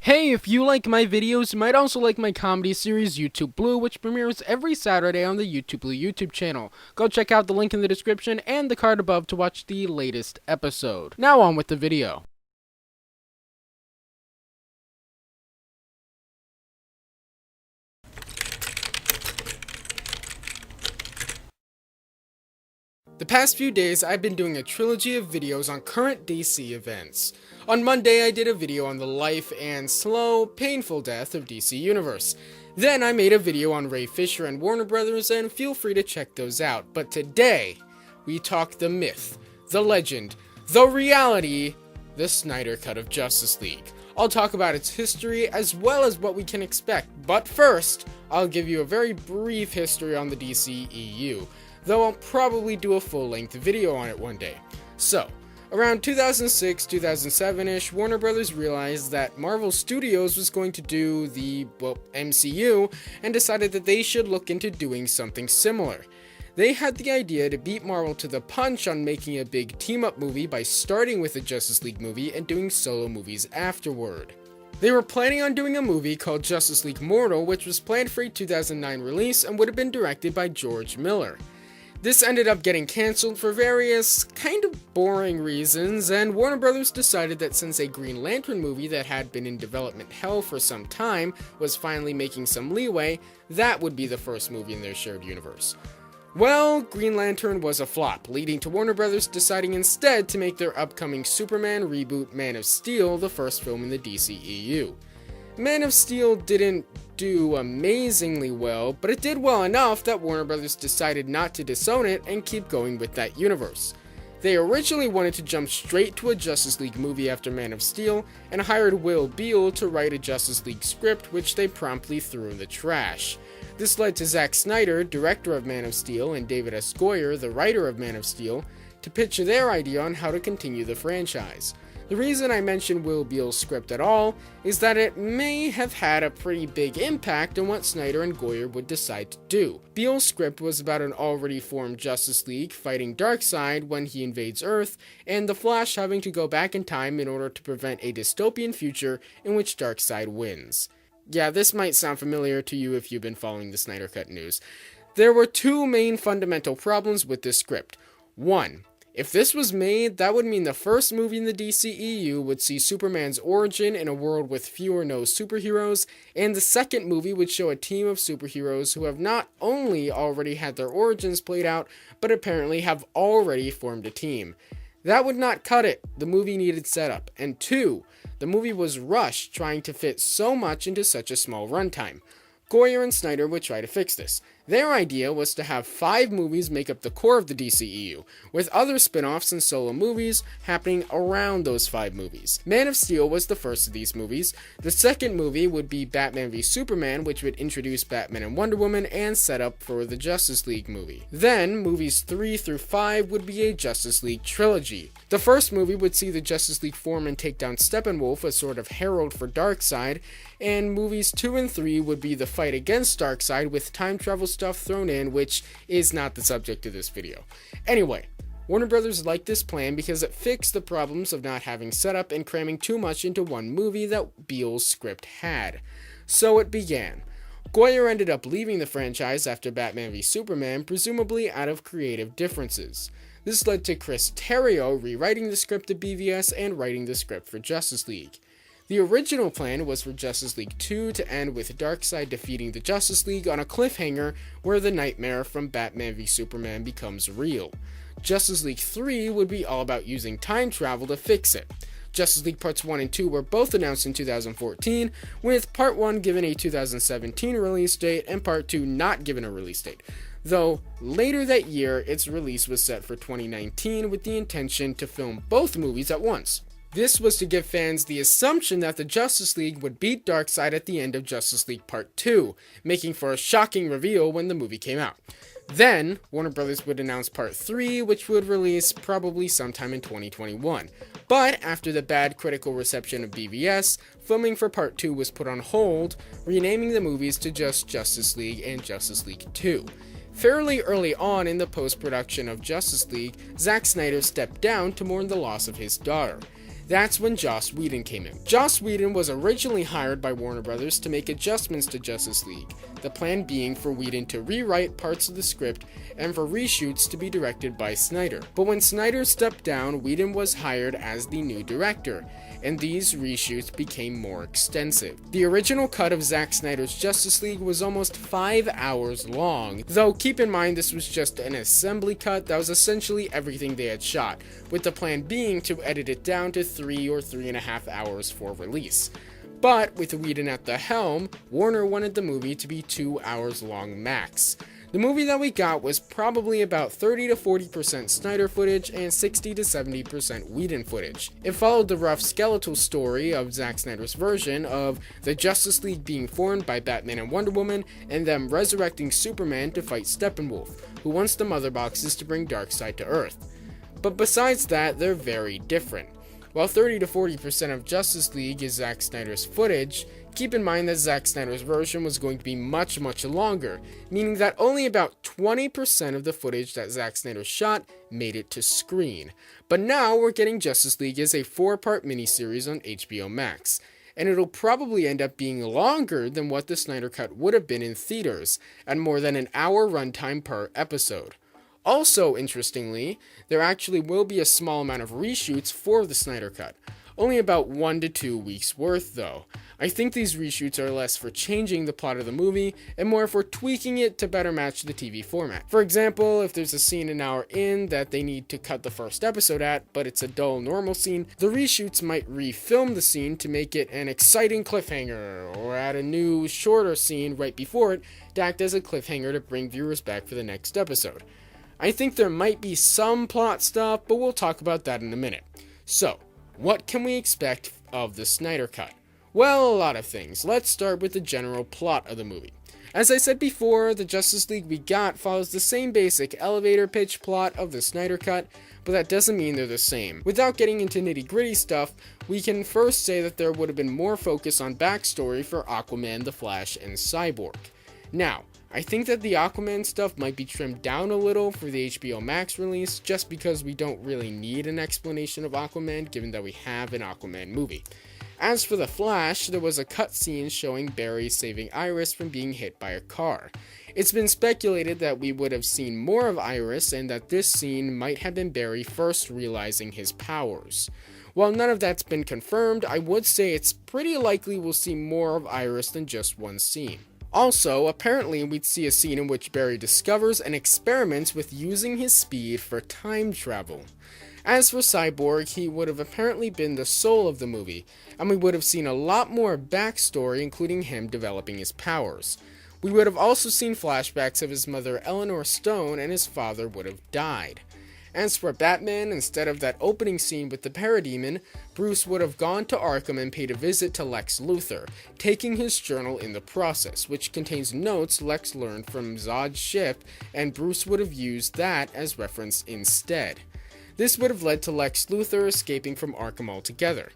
Hey, if you like my videos, you might also like my comedy series YouTube Blue, which premieres every Saturday on the YouTube Blue YouTube channel. Go check out the link in the description and the card above to watch the latest episode. Now on with the video. The past few days, I've been doing a trilogy of videos on current DC events. On Monday, I did a video on the life and slow, painful death of DC Universe. Then I made a video on Ray Fisher and Warner Brothers, and feel free to check those out. But today, we talk the myth, the legend, the reality, the Snyder Cut of Justice League. I'll talk about its history as well as what we can expect, but first, I'll give you a very brief history on the DCEU, though I'll probably do a full-length video on it one day. So, around 2006, 2007-ish, Warner Brothers realized that Marvel Studios was going to do the, MCU, and decided that they should look into doing something similar. They had the idea to beat Marvel to the punch on making a big team-up movie by starting with a Justice League movie and doing solo movies afterward. They were planning on doing a movie called Justice League Mortal, which was planned for a 2009 release and would have been directed by George Miller. This ended up getting cancelled for various kind of boring reasons, and Warner Brothers decided that since a Green Lantern movie that had been in development hell for some time was finally making some leeway, that would be the first movie in their shared universe. Well, Green Lantern was a flop, leading to Warner Brothers deciding instead to make their upcoming Superman reboot Man of Steel the first film in the DCEU. Man of Steel didn't do amazingly well, but it did well enough that Warner Brothers decided not to disown it and keep going with that universe. They originally wanted to jump straight to a Justice League movie after Man of Steel, and hired Will Beall to write a Justice League script, which they promptly threw in the trash. This led to Zack Snyder, director of Man of Steel, and David S. Goyer, the writer of Man of Steel, to pitch their idea on how to continue the franchise. The reason I mention Will Beall's script at all is that it may have had a pretty big impact on what Snyder and Goyer would decide to do. Beall's script was about an already formed Justice League fighting Darkseid when he invades Earth, and the Flash having to go back in time in order to prevent a dystopian future in which Darkseid wins. Yeah, this might sound familiar to you if you've been following the Snyder Cut news. There were two main fundamental problems with this script. One, if this was made, that would mean the first movie in the DCEU would see Superman's origin in a world with few or no superheroes, and the second movie would show a team of superheroes who have not only already had their origins played out, but apparently have already formed a team. That would not cut it. The movie needed setup. And two, the movie was rushed trying to fit so much into such a small runtime. Goyer and Snyder would try to fix this. Their idea was to have 5 movies make up the core of the DCEU, with other spin-offs and solo movies happening around those 5 movies. Man of Steel was the first of these movies. The second movie would be Batman v Superman, which would introduce Batman and Wonder Woman and set up for the Justice League movie. Then, movies 3 through 5 would be a Justice League trilogy. The first movie would see the Justice League form and take down Steppenwolf, a sort of herald for Darkseid, and movies 2 and 3 would be the fight against Darkseid with time travel stuff thrown in, which is not the subject of this video. Anyway, Warner Brothers liked this plan because it fixed the problems of not having setup and cramming too much into one movie that Beall's script had. So it began. Goyer ended up leaving the franchise after Batman v Superman, presumably out of creative differences. This led to Chris Terrio rewriting the script of BVS and writing the script for Justice League. The original plan was for Justice League 2 to end with Darkseid defeating the Justice League on a cliffhanger where the nightmare from Batman v Superman becomes real. Justice League 3 would be all about using time travel to fix it. Justice League Parts 1 and 2 were both announced in 2014, with Part 1 given a 2017 release date and Part 2 not given a release date. Though, later that year, its release was set for 2019 with the intention to film both movies at once. This was to give fans the assumption that the Justice League would beat Darkseid at the end of Justice League Part 2, making for a shocking reveal when the movie came out. Then, Warner Brothers would announce Part 3, which would release probably sometime in 2021. But after the bad critical reception of BVS, filming for Part 2 was put on hold, renaming the movies to just Justice League and Justice League 2. Fairly early on in the post-production of Justice League, Zack Snyder stepped down to mourn the loss of his daughter. That's when Joss Whedon came in. Joss Whedon was originally hired by Warner Brothers to make adjustments to Justice League, the plan being for Whedon to rewrite parts of the script and for reshoots to be directed by Snyder. But when Snyder stepped down, Whedon was hired as the new director, and these reshoots became more extensive. The original cut of Zack Snyder's Justice League was almost 5 hours long, though keep in mind this was just an assembly cut that was essentially everything they had shot, with the plan being to edit it down to 3 or 3.5 hours for release. But with Whedon at the helm, Warner wanted the movie to be 2 hours long max. The movie that we got was probably about 30 to 40% Snyder footage and 60 to 70% Whedon footage. It followed the rough skeletal story of Zack Snyder's version of the Justice League being formed by Batman and Wonder Woman, and them resurrecting Superman to fight Steppenwolf, who wants the mother boxes to bring Darkseid to Earth. But besides that, they're very different. While 30 to 40% of Justice League is Zack Snyder's footage, keep in mind that Zack Snyder's version was going to be much longer, meaning that only about 20% of the footage that Zack Snyder shot made it to screen. But now we're getting Justice League as a 4-part miniseries on HBO Max, and it'll probably end up being longer than what the Snyder Cut would have been in theaters, at more than an hour runtime per episode. Also, interestingly, there actually will be a small amount of reshoots for the Snyder Cut. Only about 1 to 2 weeks worth, though. I think these reshoots are less for changing the plot of the movie, and more for tweaking it to better match the TV format. For example, if there's a scene an hour in that they need to cut the first episode at, but it's a dull, normal scene, the reshoots might refilm the scene to make it an exciting cliffhanger, or add a new, shorter scene right before it to act as a cliffhanger to bring viewers back for the next episode. I think there might be some plot stuff, but we'll talk about that in a minute. So, what can we expect of the Snyder Cut? Well, a lot of things. Let's start with the general plot of the movie. As I said before, the Justice League we got follows the same basic elevator pitch plot of the Snyder Cut, but that doesn't mean they're the same. Without getting into nitty-gritty stuff, we can first say that there would have been more focus on backstory for Aquaman, the Flash, and Cyborg. Now, I think that the Aquaman stuff might be trimmed down a little for the HBO Max release, just because we don't really need an explanation of Aquaman, given that we have an Aquaman movie. As for the Flash, there was a cutscene showing Barry saving Iris from being hit by a car. It's been speculated that we would have seen more of Iris, and that this scene might have been Barry first realizing his powers. While none of that's been confirmed, I would say it's pretty likely we'll see more of Iris than just one scene. Also, apparently we'd see a scene in which Barry discovers and experiments with using his speed for time travel. As for Cyborg, he would have apparently been the soul of the movie, and we would have seen a lot more backstory, including him developing his powers. We would have also seen flashbacks of his mother Eleanor Stone, and his father would have died. As for Batman, instead of that opening scene with the Parademon, Bruce would have gone to Arkham and paid a visit to Lex Luthor, taking his journal in the process, which contains notes Lex learned from Zod's ship, and Bruce would have used that as reference instead. This would have led to Lex Luthor escaping from Arkham altogether.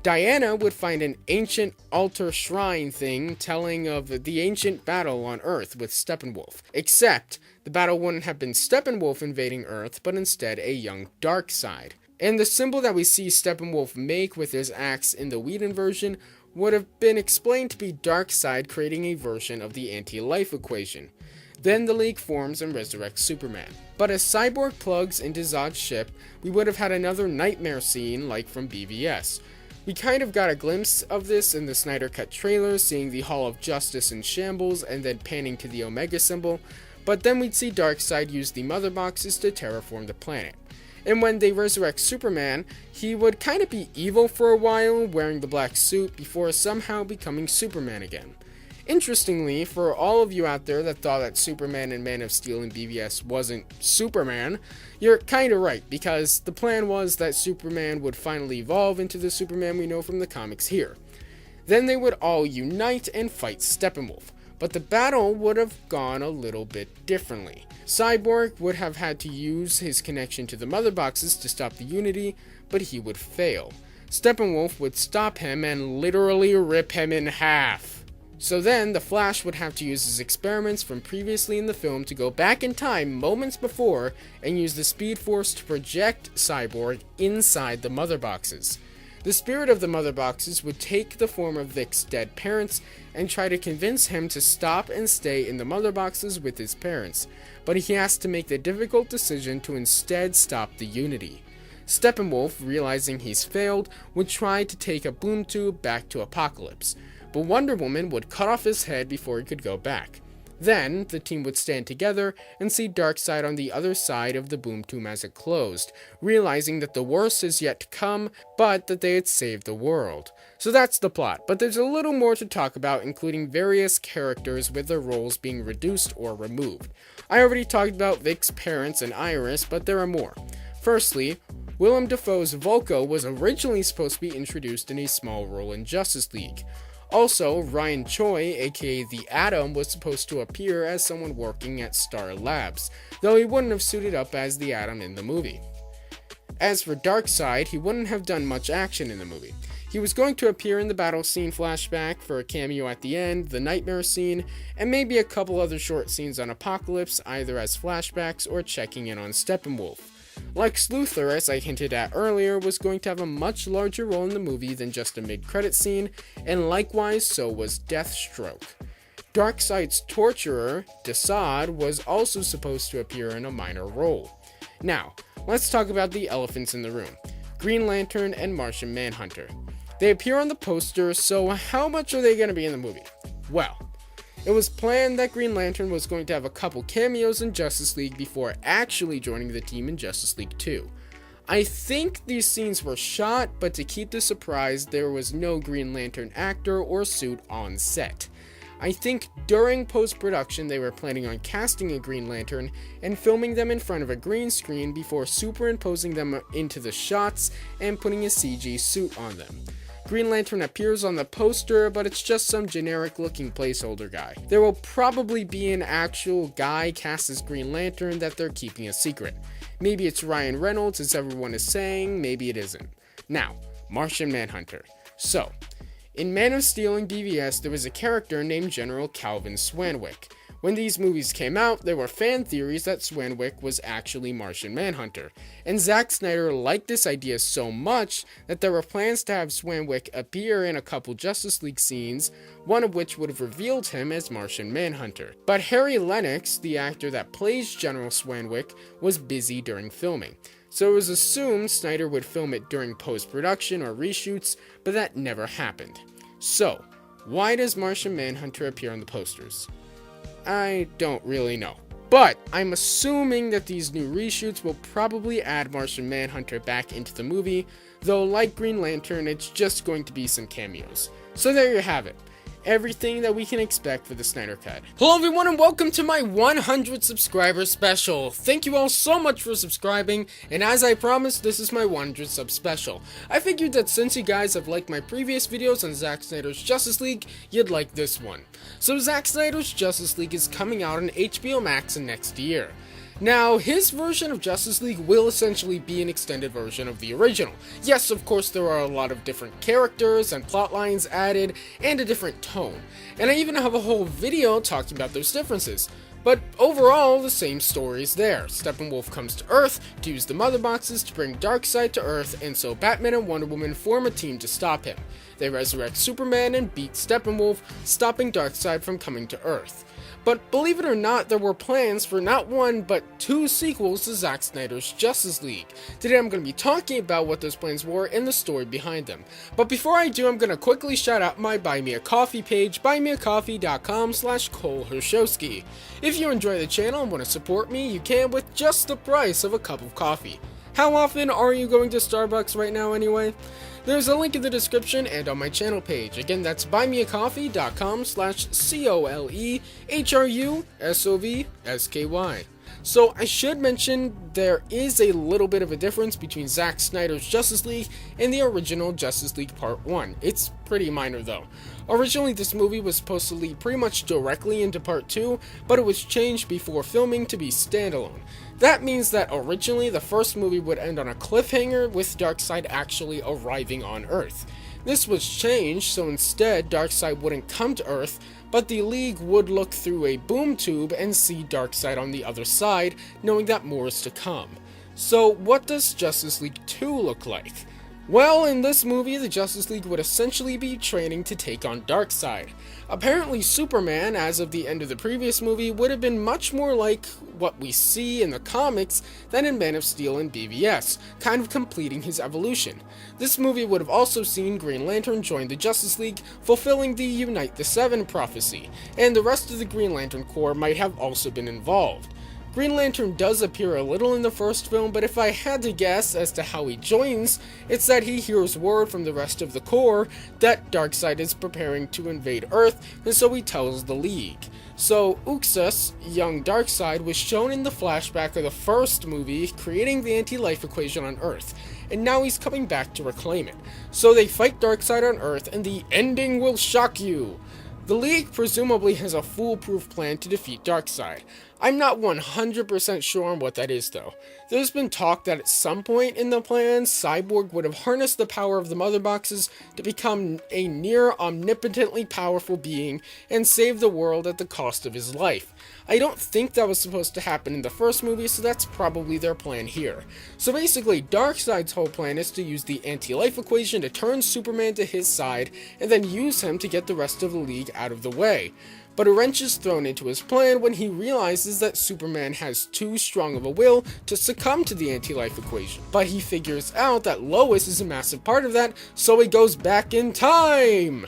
Diana would find an ancient altar shrine thing telling of the ancient battle on Earth with Steppenwolf, except the battle wouldn't have been Steppenwolf invading Earth, but instead a young Darkseid. And the symbol that we see Steppenwolf make with his axe in the Whedon version would have been explained to be Darkseid creating a version of the anti-life equation. Then the League forms and resurrects Superman. But as Cyborg plugs into Zod's ship, we would have had another nightmare scene like from BVS. We kind of got a glimpse of this in the Snyder Cut trailer, seeing the Hall of Justice in shambles and then panning to the Omega symbol, but then we'd see Darkseid use the mother boxes to terraform the planet. And when they resurrect Superman, he would kind of be evil for a while, wearing the black suit, before somehow becoming Superman again. Interestingly, for all of you out there that thought that Superman and Man of Steel in BVS wasn't Superman, you're kinda right, because the plan was that Superman would finally evolve into the Superman we know from the comics here. Then they would all unite and fight Steppenwolf, but the battle would have gone a little bit differently. Cyborg would have had to use his connection to the mother boxes to stop the unity, but he would fail. Steppenwolf would stop him and literally rip him in half. So then, the Flash would have to use his experiments from previously in the film to go back in time moments before and use the Speed Force to project Cyborg inside the mother boxes. The spirit of the mother boxes would take the form of Vic's dead parents and try to convince him to stop and stay in the mother boxes with his parents, but he has to make the difficult decision to instead stop the unity. Steppenwolf, realizing he's failed, would try to take a boom tube back to Apocalypse, but Wonder Woman would cut off his head before he could go back. Then, the team would stand together and see Darkseid on the other side of the boom tube as it closed, realizing that the worst is yet to come, but that they had saved the world. So that's the plot, but there's a little more to talk about, including various characters with their roles being reduced or removed. I already talked about Vic's parents and Iris, but there are more. Firstly, Willem Dafoe's Vulko was originally supposed to be introduced in a small role in Justice League. Also, Ryan Choi, aka The Atom, was supposed to appear as someone working at Star Labs, though he wouldn't have suited up as The Atom in the movie. As for Darkseid, he wouldn't have done much action in the movie. He was going to appear in the battle scene flashback for a cameo at the end, the nightmare scene, and maybe a couple other short scenes on Apocalypse, either as flashbacks or checking in on Steppenwolf. Lex Luthor, as I hinted at earlier, was going to have a much larger role in the movie than just a mid-credit scene, and likewise so was Deathstroke. Darkseid's torturer, Desaad, was also supposed to appear in a minor role. Now, let's talk about the elephants in the room, Green Lantern and Martian Manhunter. They appear on the poster, so how much are they going to be in the movie? Well, it was planned that Green Lantern was going to have a couple cameos in Justice League before actually joining the team in Justice League 2. I think these scenes were shot, but to keep the surprise, there was no Green Lantern actor or suit on set. I think during post-production they were planning on casting a Green Lantern and filming them in front of a green screen before superimposing them into the shots and putting a CG suit on them. Green Lantern appears on the poster, but it's just some generic looking placeholder guy. There will probably be an actual guy cast as Green Lantern that they're keeping a secret. Maybe it's Ryan Reynolds, as everyone is saying, maybe it isn't. Now, Martian Manhunter. So, in Man of Steel and BVS, there was a character named General Calvin Swanwick. When these movies came out, there were fan theories that Swanwick was actually Martian Manhunter, and Zack Snyder liked this idea so much that there were plans to have Swanwick appear in a couple Justice League scenes, one of which would have revealed him as Martian Manhunter. But Harry Lennox, the actor that plays General Swanwick, was busy during filming, so it was assumed Snyder would film it during post-production or reshoots, but that never happened. So, why does Martian Manhunter appear on the posters? I don't really know. But I'm assuming that these new reshoots will probably add Martian Manhunter back into the movie, though like Green Lantern, it's just going to be some cameos. So there you have it. Everything that we can expect for the Snyder Cut. Hello everyone and welcome to my 100 subscriber special. Thank you all so much for subscribing, and as I promised, this is my 100 sub special. I figured that since you guys have liked my previous videos on Zack Snyder's Justice League, you'd like this one. So Zack Snyder's Justice League is coming out on HBO Max next year. Now, his version of Justice League will essentially be an extended version of the original. Yes, of course, there are a lot of different characters and plot lines added, and a different tone. And I even have a whole video talking about those differences. But overall, the same story is there. Steppenwolf comes to Earth to use the mother boxes to bring Darkseid to Earth, and so Batman and Wonder Woman form a team to stop him. They resurrect Superman and beat Steppenwolf, stopping Darkseid from coming to Earth. But believe it or not, there were plans for not one, but two sequels to Zack Snyder's Justice League. Today I'm going to be talking about what those plans were and the story behind them. But before I do, I'm going to quickly shout out my Buy Me a Coffee page, buymeacoffee.com/ColeHershowski. If you enjoy the channel and want to support me, you can with just the price of a cup of coffee. How often are you going to Starbucks right now anyway? There's a link in the description and on my channel page. Again, that's buymeacoffee.com/ColeHershowski. So I should mention there is a little bit of a difference between Zack Snyder's Justice League and the original Justice League Part 1. It's pretty minor though. Originally this movie was supposed to lead pretty much directly into Part 2, but it was changed before filming to be standalone. That means that originally the first movie would end on a cliffhanger with Darkseid actually arriving on Earth. This was changed, so instead Darkseid wouldn't come to Earth, but the League would look through a boom tube and see Darkseid on the other side, knowing that more is to come. So what does Justice League 2 look like? Well, in this movie, the Justice League would essentially be training to take on Darkseid. Apparently, Superman, as of the end of the previous movie, would have been much more like what we see in the comics than in Man of Steel and BVS, kind of completing his evolution. This movie would have also seen Green Lantern join the Justice League, fulfilling the Unite the Seven prophecy, and the rest of the Green Lantern Corps might have also been involved. Green Lantern does appear a little in the first film, but if I had to guess as to how he joins, it's that he hears word from the rest of the Corps that Darkseid is preparing to invade Earth, and so he tells the League. So Uxas, young Darkseid, was shown in the flashback of the first movie, creating the anti-life equation on Earth, and now he's coming back to reclaim it. So they fight Darkseid on Earth, and the ending will shock you! The League presumably has a foolproof plan to defeat Darkseid. I'm not 100% sure on what that is though. There's been talk that at some point in the plan, Cyborg would have harnessed the power of the Mother Boxes to become a near omnipotently powerful being and save the world at the cost of his life. I don't think that was supposed to happen in the first movie, so that's probably their plan here. So basically, Darkseid's whole plan is to use the anti-life equation to turn Superman to his side, and then use him to get the rest of the League out of the way. But a wrench is thrown into his plan when he realizes that Superman has too strong of a will to succumb to the anti-life equation. But he figures out that Lois is a massive part of that, so he goes back in time!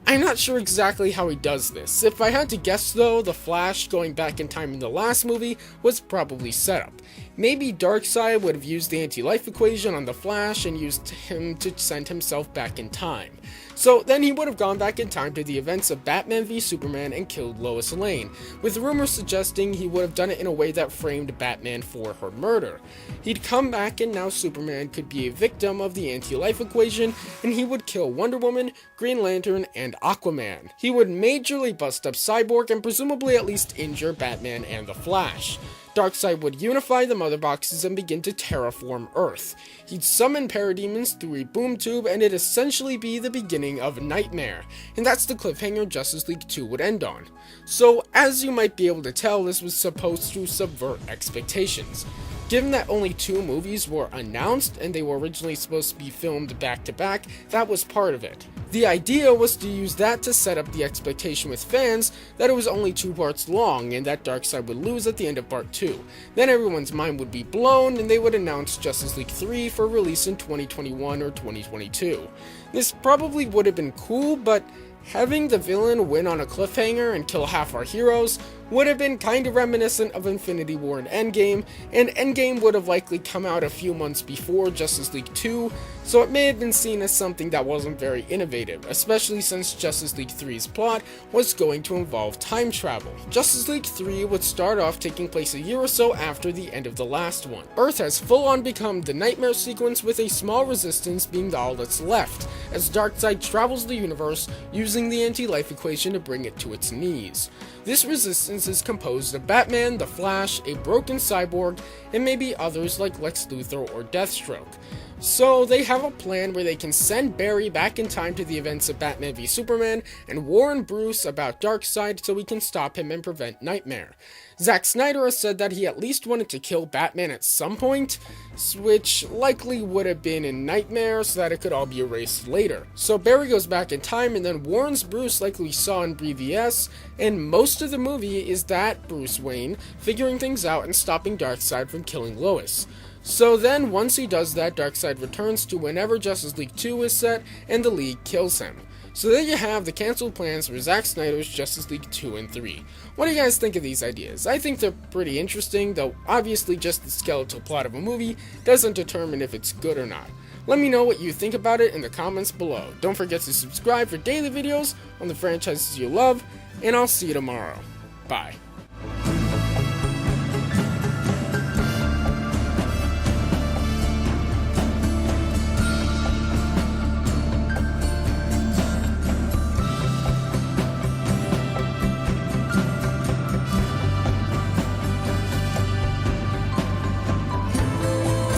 I'm not sure exactly how he does this. If I had to guess though, the Flash going back in time in the last movie was probably set up. Maybe Darkseid would have used the anti-life equation on the Flash and used him to send himself back in time. So then he would have gone back in time to the events of Batman v Superman and killed Lois Lane, with rumors suggesting he would have done it in a way that framed Batman for her murder. He'd come back and now Superman could be a victim of the anti-life equation, and he would kill Wonder Woman, Green Lantern, and Aquaman. He would majorly bust up Cyborg and presumably at least injure Batman and the Flash. Darkseid would unify the Mother Boxes and begin to terraform Earth. He'd summon parademons through a boom tube, and it'd essentially be the beginning of Nightmare, and that's the cliffhanger Justice League 2 would end on. So, as you might be able to tell, this was supposed to subvert expectations. Given that only 2 movies were announced, and they were originally supposed to be filmed back to back, that was part of it. The idea was to use that to set up the expectation with fans that it was only 2 parts long, and that Darkseid would lose at the end of part 2. Then everyone's mind would be blown, and they would announce Justice League 3 for release in 2021 or 2022. This probably would have been cool, but having the villain win on a cliffhanger and kill half our heroes would have been kind of reminiscent of Infinity War and Endgame would have likely come out a few months before Justice League 2, so it may have been seen as something that wasn't very innovative, especially since Justice League 3's plot was going to involve time travel. Justice League 3 would start off taking place a year or so after the end of the last one. Earth has full-on become the Nightmare sequence, with a small resistance being all that's left, as Darkseid travels the universe using the anti-life equation to bring it to its knees. This resistance is composed of Batman, the Flash, a broken Cyborg, and maybe others like Lex Luthor or Deathstroke. So they have a plan where they can send Barry back in time to the events of Batman v Superman and warn Bruce about Darkseid so he can stop him and prevent Nightmare. Zack Snyder has said that he at least wanted to kill Batman at some point, which likely would have been in Nightmare so that it could all be erased later. So Barry goes back in time and then warns Bruce like we saw in BVS, and most of the movie is that Bruce Wayne figuring things out and stopping Darkseid from killing Lois. So then, once he does that, Darkseid returns to whenever Justice League 2 is set, and the League kills him. So there you have the cancelled plans for Zack Snyder's Justice League 2 and 3. What do you guys think of these ideas? I think they're pretty interesting, though obviously just the skeletal plot of a movie doesn't determine if it's good or not. Let me know what you think about it in the comments below. Don't forget to subscribe for daily videos on the franchises you love, and I'll see you tomorrow. Bye.